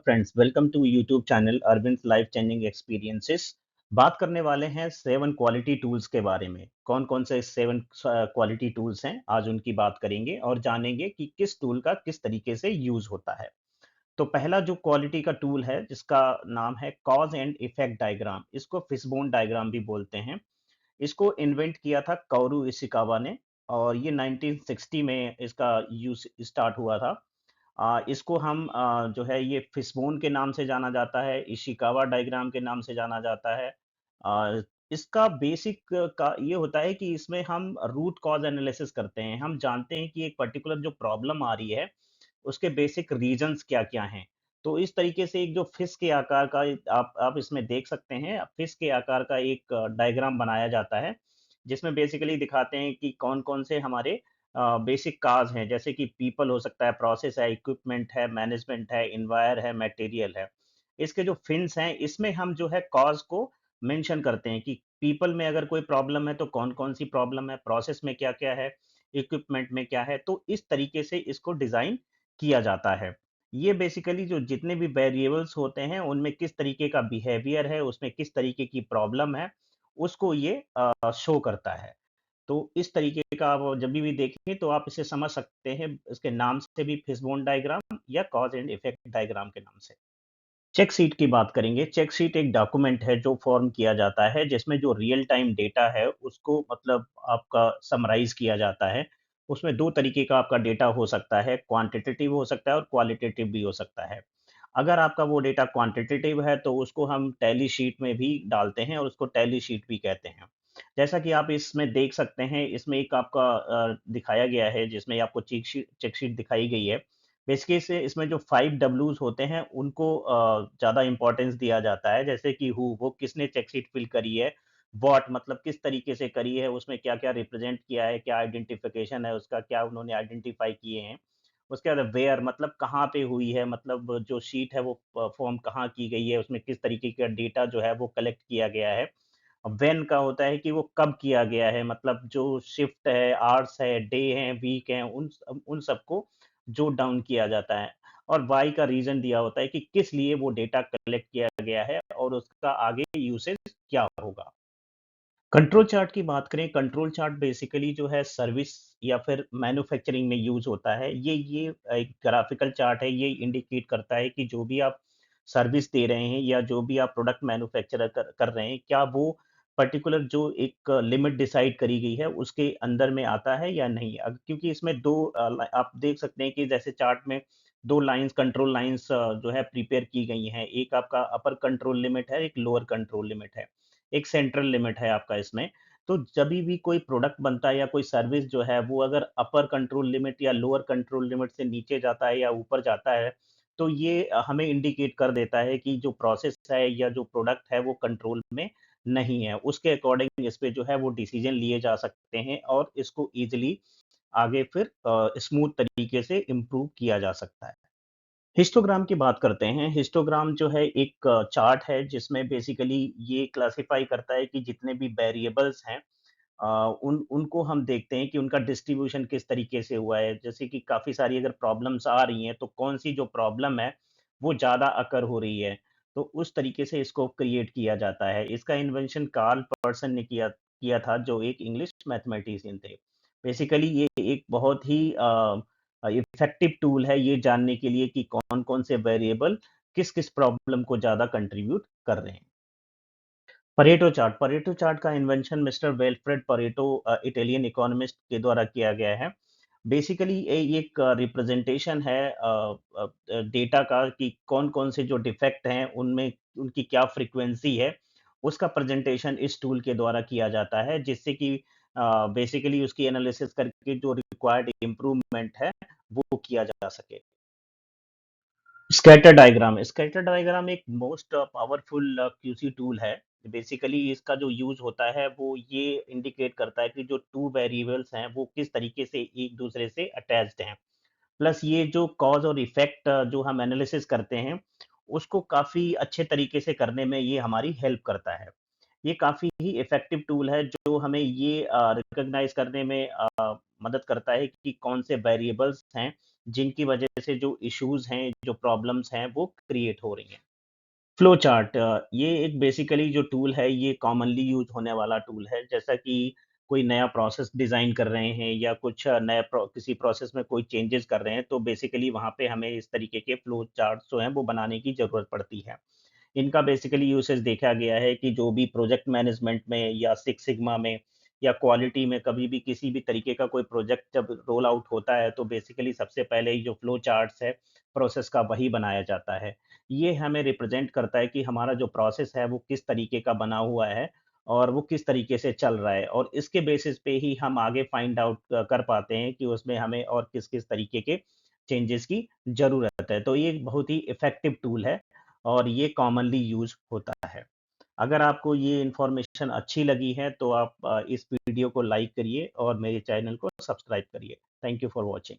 Friends, welcome to YouTube channel Arvind life changing experiences. बात करने वाले हैं 7 क्वालिटी टूल्स के बारे में। कौन कौन से 7 क्वालिटी टूल्स हैं, आज उनकी बात करेंगे और जानेंगे कि किस टूल का किस तरीके से यूज होता है। तो पहला जो क्वालिटी का टूल है जिसका नाम है कॉज एंड इफेक्ट डायग्राम, इसको फिशबोन डायग्राम भी बोलते हैं। इसको इन्वेंट किया था काओरू इशिकावा ने और ये 1960 में इसका यूज स्टार्ट हुआ था। इसको हम जो है ये फिशबोन के नाम से जाना जाता है, इशिकावा डायग्राम के नाम से जाना जाता है। इसका बेसिक का ये होता है कि इसमें हम रूट कॉज एनालिसिस करते हैं। हम जानते हैं कि एक पर्टिकुलर जो प्रॉब्लम आ रही है, उसके बेसिक रीजंस क्या-क्या हैं। तो इस तरीके से एक जो फिश के आकार का आप इसमें देख सकते हैं, फिश के आकार का एक डायग्राम बनाया जाता है, जिसमें बेसिकली दिखाते हैं कि कौन-कौन से हमारे बेसिक काज हैं, जैसे कि पीपल हो सकता है, प्रोसेस है, इक्विपमेंट है, मैनेजमेंट है, एनवायर है, मटेरियल है। इसके जो फिन्स हैं, इसमें हम जो है कॉज को मेंशन करते हैं कि पीपल में अगर कोई प्रॉब्लम है तो कौन-कौन सी प्रॉब्लम है, प्रोसेस में क्या-क्या है, इक्विपमेंट में क्या है, तो इस तरीके से इसको डिज़ाइन किया जाता है। ये बेसिकली जो जितने भी वेरिएबल्स होते हैं, उनमें किस तरीके का बिहेवियर है, उसमें किस तरीके की प्रॉब्लम है, उसको ये शो करता है। तो इस तरीके का आप जब भी देखेंगे तो आप इसे समझ सकते हैं, इसके नाम से भी फिशबोन डायग्राम या कॉज एंड इफेक्ट डायग्राम के नाम से। चेक शीट की बात करेंगे। चेक शीट एक डॉक्यूमेंट है जो फॉर्म किया जाता है, जिसमें जो रियल टाइम डेटा है उसको मतलब आपका समराइज किया जाता है। उसमें 2 तरीके का आपका डेटा हो सकता है, क्वांटिटेटिव हो सकता है और क्वालिटेटिव भी हो सकता है। अगर आपका वो डेटा क्वांटिटेटिव है तो उसको हम टैली शीट में भी डालते हैं और उसको टैली शीट भी कहते हैं। जैसा कि आप इसमें देख सकते हैं, इसमें एक आपका दिखाया गया है जिसमें आपको चेक शीट दिखाई गई है। बेसिकली से इसमें जो 5 डब्ल्यूज़ होते हैं उनको ज़्यादा इम्पोर्टेंस दिया जाता है, जैसे कि हू वो किसने चेक शीट फिल करी है, व्हाट मतलब किस तरीके से करी है, उसमें क्या-क्या रिप्रेजेंट किया है, क्या आइडेंटिफिकेशन है उसका, क्या उन्होंने आइडेंटिफाई किए हैं। उसके बाद वेयर मतलब कहाँ पे हुई है, मतलब जो शीट है वो फॉर्म कहाँ की गई है, उसमें किस तरीके का डेटा जो है वो कलेक्ट किया गया है। व्हेन का होता है कि वो कब किया गया है, मतलब जो शिफ्ट है, आवर्स है, डे है, वीक है, उन सबको जोट डाउन किया जाता है। और व्हाई का रीज़न दिया होता है कि किस लिए वो डेटा कलेक्ट किया गया है और उसका आगे यूसेज क्या होगा। कंट्रोल चार्ट की बात करें, कंट्रोल चार्ट बेसिकली जो है सर्विस या फिर मैन्युफैक्चरिंग में यूज़ होता है। ये एक ग्राफ़िकल चार्ट है, ये इंडिकेट करता है कि जो भी आप सर्विस दे रहे हैं या जो भी आप प्रोडक्ट मैन्युफैक्चर कर कर रहे हैं, क्या वो पर्टिकुलर जो एक लिमिट डिसाइड करी गई है, उसके अंदर में आता है या नहीं? क्योंकि इसमें 2 आप देख सकते हैं कि जैसे चार्ट में 2 लाइन्स कंट्रोल लाइन्स जो है प्रिपेयर की गई हैं। एक आपका अपर कंट्रोल लिमिट है, एक लोअर कंट्रोल लिमिट है। एक सेंट्रल लिमिट है आपका इसमें। तो जभी भी कोई प्रोडक्ट बनता है या कोई सर्विस जो है वो अगर अपर कंट्रोल लिमिट या लोअर कंट्रोल लिमिट से नीचे जाता है या ऊपर जाता है, तो ये हमें इंडिकेट कर देता है कि जो प्रोसेस है या जो प्रोडक्ट है वो कंट्रोल में नहीं है। उसके अकॉर्डिंग इस पे जो है वो डिसीजन लिए जा सकते हैं और इसको ईज़िली आगे फिर स्मूथ तरीके से इम्प्रूव किया जा सकता है। हिस्टोग्राम की बात करते हैं। हिस्टोग्राम जो है एक चार्ट है जिसमें बेसिकली ये क्लासिफाई करता है कि जितने भी वेरिएबल्स हैं अ, उन उनको हम देखते हैं कि उनका डिस्ट्रीब्यूशन किस तरीके से हुआ है। जैसे कि काफ़ी सारी अगर प्रॉब्लम्स आ रही हैं तो कौन-सी जो प्रॉब्लम है वो ज़्यादा अकर हो रही है। तो उस तरीके से इसको क्रिएट किया जाता है। इसका इन्वेंशन कार्ल पर्सन ने किया किया था जो एक इंग्लिश मैथमेटिशियन थे। बेसिकली ये एक बहुत ही इफ़ेक्टिव टूल है ये जानने के लिए कि कौन-कौन से वेरिएबल किस-किस प्रॉब्लम को ज़्यादा कंट्रीब्यूट कर रहे हैं। परेटो चार्ट का invention mister Wilfred Pareto Italian economist के द्वारा किया गया है। बेसिकली ये एक रिप्रेजेंटेशन है डेटा का कि कौन-कौन से जो डिफेक्ट हैं उनमें उनकी क्या फ्रीक्वेंसी है, उसका प्रेजेंटेशन इस टूल के द्वारा किया जाता है जिससे कि बेसिकली उसकी एनालिसिस करके जो रिक्वायर्ड इम्प्रूवमेंट है, वो किया जा सके। स्कैटर डायग्राम एक मोस्ट पावरफुल क्यूसी टूल है। बेसिकली इसका जो यूज़ होता है वो ये इंडिकेट करता है कि जो 2 वेरिएबल्स हैं वो किस तरीके से एक दूसरे से अटैच्ड हैं। प्लस ये जो कॉज़ और इफ़ेक्ट जो हम एनालिसिस करते हैं, उसको काफ़ी अच्छे तरीके से करने में ये हमारी हेल्प करता है। ये काफ़ी ही इफ़ेक्टिव टूल है जो हमें ये रिकॉग्नाइज़ करने में मदद करता है कि कौन से वेरिएबल्स हैं जिनकी वजह से जो इश्यूज़ हैं, जो प्रॉब्लम्स हैं, वो क्रिएट हो रही हैं। फ्लो चार्ट ये एक बेसिकली जो टूल है, ये कॉमनली यूज़ होने वाला टूल है। जैसा कि कोई नया प्रोसेस डिज़ाइन कर रहे हैं या कुछ नया किसी प्रोसेस में कोई चेंजेज़ कर रहे हैं, तो बेसिकली वहाँ पे हमें इस तरीके के फ्लो चार्ट्स जो हैं, वो बनाने की ज़रूरत पड़ती है। इनका बेसिकली यूसेज देखा गया है कि जो भी प्रोजेक्ट मैनेजमेंट में या सिक्स सिग्मा में या क्वालिटी में कभी भी किसी भी तरीके का कोई प्रोजेक्ट जब रोल आउट होता है, तो बेसिकली सबसे पहले ही जो फ्लो चार्ट्स है प्रोसेस का, वही बनाया जाता है। ये हमें रिप्रेजेंट करता है कि हमारा जो प्रोसेस है वो किस तरीके का बना हुआ है और वो किस तरीके से चल रहा है, और इसके बेसिस पे ही हम आगे फाइंड आउट कर पाते हैं कि उसमें हमें और किस किस तरीके के चेंजेस की जरूरत है। तो ये एक बहुत ही इफेक्टिव टूल है और ये कॉमनली यूज़ होता है। अगर आपको ये इन्फॉर्मेशन अच्छी लगी है तो आप इस वीडियो को लाइक करिए और मेरे चैनल को सब्सक्राइब करिए। Thank you for watching.